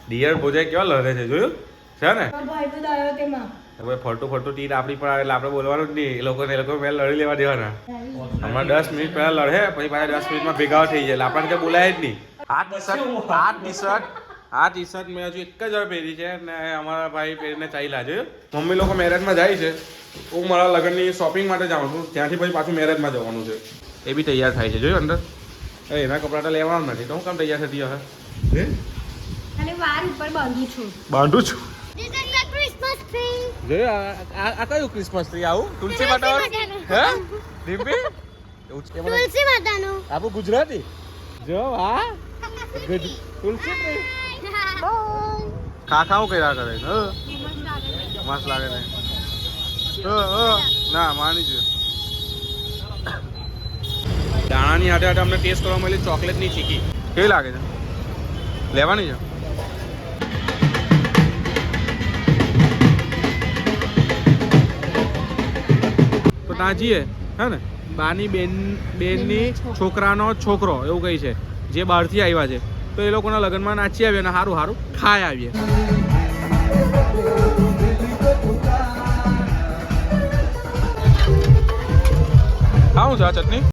dear Bhojai કેવા લડે છે જોયું છે ને ભાઈ તો દાયો તેમાં હવે ફરતું ફરતું ટીટ આપણી પર આવે એટલે આપણે બોલવાનું જ નહીં એ લોકો પહેલા લડી લેવા દેવાના હમણાં 10 મિનિટ પહેલા લડે પછી પાછા 10 મિનિટમાં ભેગા થઈ જાય એટલે આપણને ત્યાં બોલાય જ નહીં આ ટી શર્ટ મેં હજુ એક જ વાર પહેરી છે ને અમારા ભાઈ પહેરીને ચાલ્યા છે મમ્મી લોકો મેરેજમાં જાય છે હું મારા લગ્નની શોપિંગ માટે જાઉં છું ત્યાંથી પછી પાછું મેરેજમાં જવાનું છે એ બી તૈયાર થાય છે જોયું અંદર એના કપડાં તો લેવાના નથી તો હું કામ તૈયાર થતી હશે અને વાર ઉપર બાંધું છું છું ક્રિસમસ ટ્રી જોયું આ કયું ક્રિસમસ ટ્રી આવું તુલસી માતા હે દીપી તુલસી માતાનો આપણું ગુજરાતી જો આ તુલસી ટ્રી ખાખાઓ કર્યા કરે મસ્ત લાગે ને ના માની જો દાણાની હાથે હાથે અમને ટેસ્ટ કરવા મળી ચોકલેટની ચીકી કેવી લાગે છે લેવાની છે તો ત્યાં જઈએ હે ને બાની બેનની છોકરાનો છોકરો એવું કહી છે જે બહારથી આવ્યા છે તો એ લોકોના લગ્નમાં નાચી આવીએ અને સારું સારું ખાઈ આવીએ ખાવું છે આ ચટણી